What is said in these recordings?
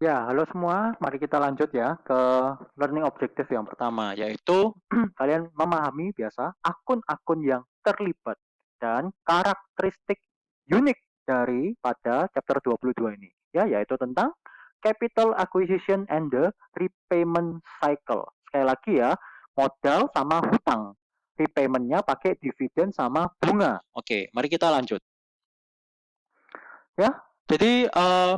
Ya, halo semua. Mari kita lanjut ya ke learning objective yang pertama, yaitu kalian memahami biasa akun-akun yang terlibat dan karakteristik unik dari pada chapter 22 ini. Ya, yaitu tentang capital acquisition and the repayment cycle. Sekali lagi ya, modal sama hutang. Repaymentnya pakai dividen sama bunga. Oke, mari kita lanjut. Ya, jadi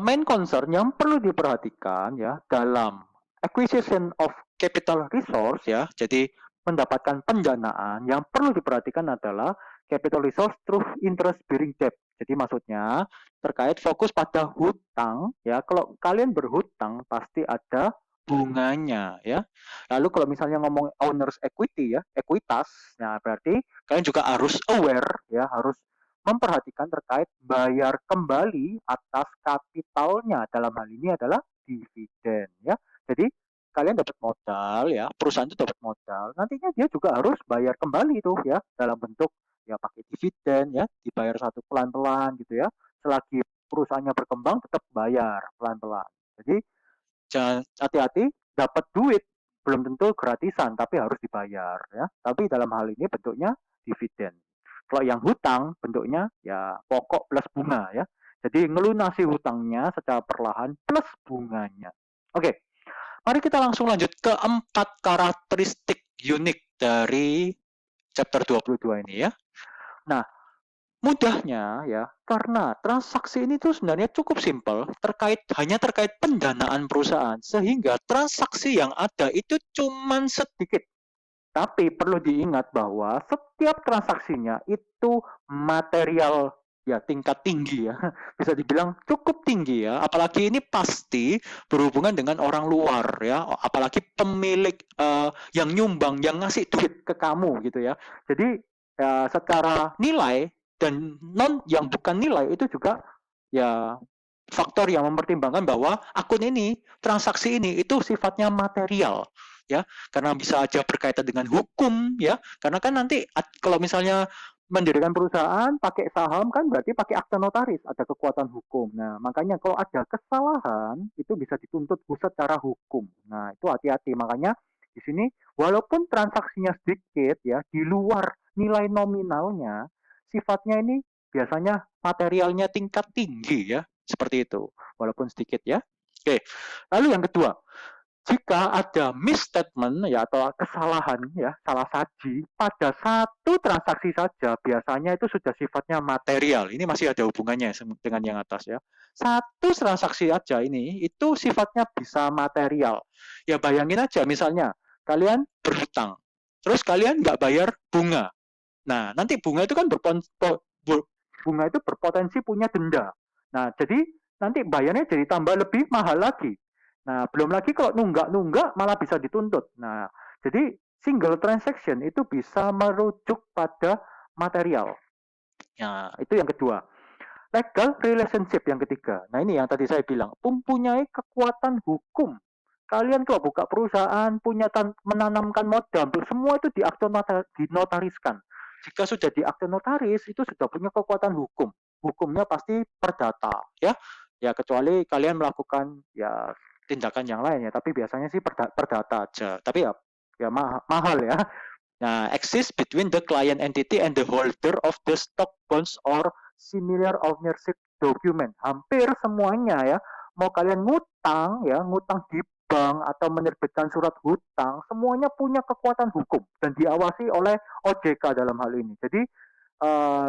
main concern yang perlu diperhatikan ya dalam acquisition of capital resource ya. Jadi mendapatkan pendanaan yang perlu diperhatikan adalah capital resource through interest bearing debt. Jadi maksudnya terkait fokus pada hutang ya. Kalau kalian berhutang pasti ada bunganya ya. Lalu kalau misalnya ngomong owners equity ya, ekuitas, nah berarti kalian juga harus aware ya, harus memperhatikan terkait bayar kembali atas kapitalnya. Dalam hal ini adalah dividen ya. Jadi kalian dapat modal ya, perusahaan itu dapat modal, nantinya dia juga harus bayar kembali itu ya dalam bentuk ya pakai dividen ya, dibayar satu pelan-pelan gitu ya. Selagi perusahaannya berkembang tetap bayar pelan-pelan. Jadi jangan hati-hati dapat duit belum tentu gratisan tapi harus dibayar ya. Tapi dalam hal ini bentuknya dividen. Kalau yang hutang bentuknya ya pokok plus bunga ya. Jadi ngelunasi hutangnya secara perlahan plus bunganya. Oke, mari kita langsung lanjut ke 4 karakteristik unik dari chapter 22 ini ya. Nah, mudahnya ya, karena transaksi ini tuh sebenarnya cukup simpel, hanya terkait pendanaan perusahaan, sehingga transaksi yang ada itu cuman sedikit. Tapi perlu diingat bahwa setiap transaksinya itu material ya tingkat tinggi ya. Bisa dibilang cukup tinggi ya. Apalagi ini pasti berhubungan dengan orang luar ya. Apalagi pemilik yang nyumbang, yang ngasih duit ke kamu gitu ya. Jadi ya, secara nilai dan non yang bukan nilai itu juga ya faktor yang mempertimbangkan bahwa akun ini, transaksi ini itu sifatnya material ya, karena bisa aja berkaitan dengan hukum ya, karena kan nanti kalau misalnya mendirikan perusahaan pakai saham kan berarti pakai akta notaris, ada kekuatan hukum. Nah, makanya kalau ada kesalahan itu bisa dituntut secara hukum. Nah, itu hati-hati. Makanya di sini walaupun transaksinya sedikit ya, di luar nilai nominalnya, sifatnya ini biasanya materialnya tingkat tinggi ya, seperti itu. Walaupun sedikit ya. Oke. Lalu yang kedua, jika ada misstatement ya atau kesalahan ya, salah saji pada satu transaksi saja, biasanya itu sudah sifatnya material. Ini masih ada hubungannya dengan yang atas ya. Satu transaksi aja ini itu sifatnya bisa material. Ya bayangin aja misalnya kalian berhutang, terus kalian nggak bayar bunga. Nah, nanti bunga itu kan bunga itu berpotensi punya denda. Nah, jadi nanti bayarnya jadi tambah lebih mahal lagi. Nah, belum lagi kalau nunggak-nunggak malah bisa dituntut. Nah, jadi single transaction itu bisa merujuk pada material. Nah, itu yang kedua. Legal relationship yang ketiga. Nah, ini yang tadi saya bilang, mempunyai kekuatan hukum. Kalian kalau buka perusahaan, punya menanamkan modal, semua itu dinotariskan. Jika sudah diakte notaris, itu sudah punya kekuatan hukum. Hukumnya pasti perdata, ya. Ya kecuali kalian melakukan ya tindakan yang lain ya, tapi biasanya sih perdata aja. Tapi ya mahal ya. Nah, exist between the client entity and the holder of the stock bonds or similar ownership document. Hampir semuanya ya, mau kalian ngutang ya, ngutang di bank atau menerbitkan surat hutang, semuanya punya kekuatan hukum dan diawasi oleh OJK dalam hal ini. Jadi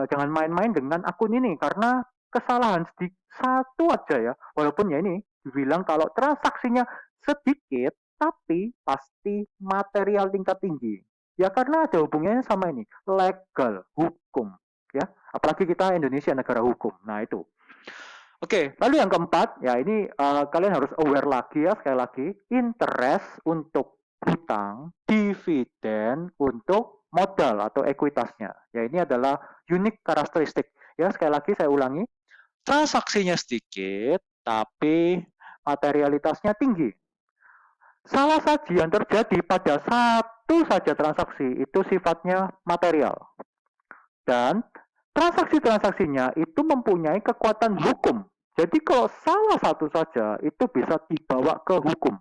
jangan main-main dengan akun ini karena kesalahan satu aja ya, walaupun ya ini dibilang kalau transaksinya sedikit, tapi pasti material tingkat tinggi. Ya karena ada hubungannya sama ini, legal, hukum. Ya, apalagi kita Indonesia negara hukum. Nah itu. Oke, lalu yang keempat, ya ini kalian harus aware lagi ya, sekali lagi, interest untuk hutang, dividen untuk modal atau ekuitasnya. Ya ini adalah unik karakteristik. Ya sekali lagi saya ulangi, transaksinya sedikit, tapi materialitasnya tinggi. Salah saji yang terjadi pada satu saja transaksi itu sifatnya material. Dan transaksi-transaksinya itu mempunyai kekuatan hukum. Jadi kalau salah satu saja itu bisa dibawa ke hukum.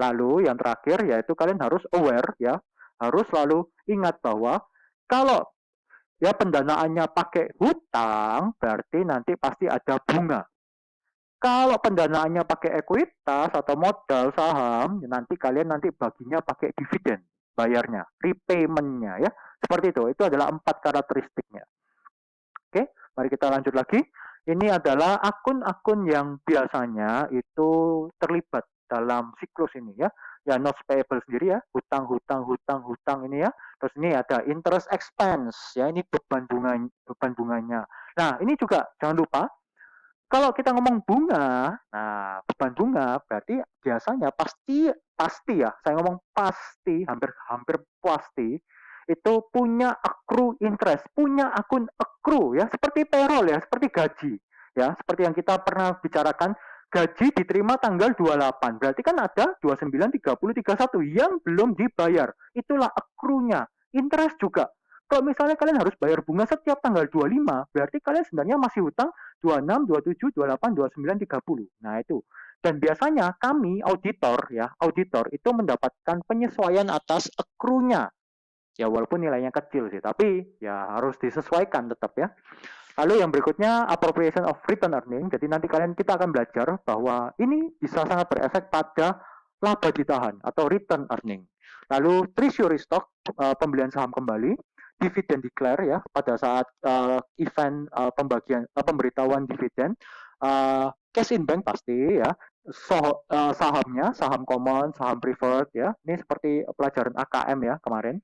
Lalu yang terakhir yaitu kalian harus aware ya, harus selalu ingat bahwa kalau ya pendanaannya pakai hutang berarti nanti pasti ada bunga. Kalau pendanaannya pakai ekuitas atau modal saham, nanti kalian nanti baginya pakai dividen, bayarnya, repaymentnya ya. Seperti itu. Itu adalah 4 karakteristiknya. Oke, mari kita lanjut lagi. Ini adalah akun-akun yang biasanya itu terlibat dalam siklus ini ya. Ya notes payable sendiri ya, hutang, hutang, hutang, hutang ini ya. Terus ini ada interest expense ya, ini beban bunganya. Nah, ini juga jangan lupa kalau kita ngomong bunga, nah beban bunga berarti biasanya pasti pasti ya, saya ngomong pasti, hampir hampir pasti itu punya accrue interest, punya akun accrue ya, seperti payroll ya, seperti gaji ya, seperti yang kita pernah bicarakan, gaji diterima tanggal 28, berarti kan ada 29, 30, 31 yang belum dibayar. Itulah accrue-nya. Interest juga. Kalau misalnya kalian harus bayar bunga setiap tanggal 25, berarti kalian sebenarnya masih hutang 26, 27, 28, 29, 30. Nah, itu. Dan biasanya kami auditor ya, auditor itu mendapatkan penyesuaian atas accrue-nya. Ya walaupun nilainya kecil sih, tapi ya harus disesuaikan tetap ya. Lalu yang berikutnya appropriation of return earning. Jadi nanti kita akan belajar bahwa ini bisa sangat berefek pada laba ditahan atau return earning. Lalu treasury stock, pembelian saham kembali, dividen declare ya pada saat event pemberitahuan dividen, cash in bank pasti ya, sahamnya, saham common, saham preferred ya. Ini seperti pelajaran AKM ya kemarin.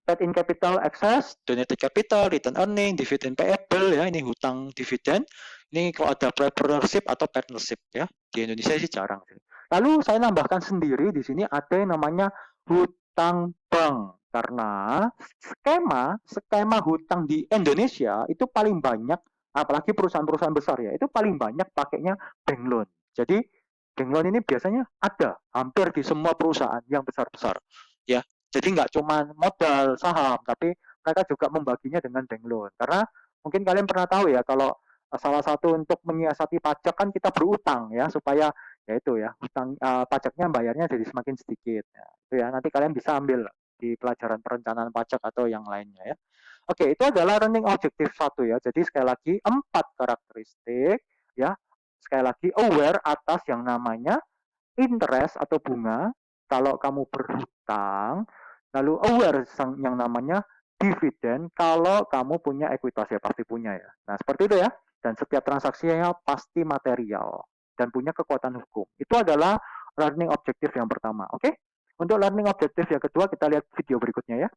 Paid in capital excess, donated capital, return earning, dividend payable ya, ini hutang dividen. Ini kalau ada partnership atau partnership ya. Di Indonesia sih jarang sih. Lalu saya nambahkan sendiri di sini ada yang namanya hutang bank. Karena skema hutang di Indonesia itu paling banyak, apalagi perusahaan-perusahaan besar ya, itu paling banyak pakainya bank loan. Jadi bank loan ini biasanya ada hampir di semua perusahaan yang besar-besar ya. Jadi nggak cuma modal saham, tapi mereka juga membaginya dengan bank loan. Karena mungkin kalian pernah tahu ya, kalau salah satu untuk menyiasati pajak kan kita berutang ya, supaya ya itu ya, utang pajaknya bayarnya jadi semakin sedikit. Ya, itu ya, nanti kalian bisa ambil di pelajaran perencanaan pajak atau yang lainnya ya. Oke, itu adalah running objective 1 ya. Jadi sekali lagi 4 karakteristik ya. Sekali lagi aware atas yang namanya interest atau bunga kalau kamu berhutang, lalu aware yang namanya dividen kalau kamu punya ekuitas ya pasti punya ya. Nah seperti itu ya. Dan setiap transaksinya pasti material dan punya kekuatan hukum. Itu adalah learning objective yang pertama. Oke? Untuk learning objective yang kedua kita lihat video berikutnya ya.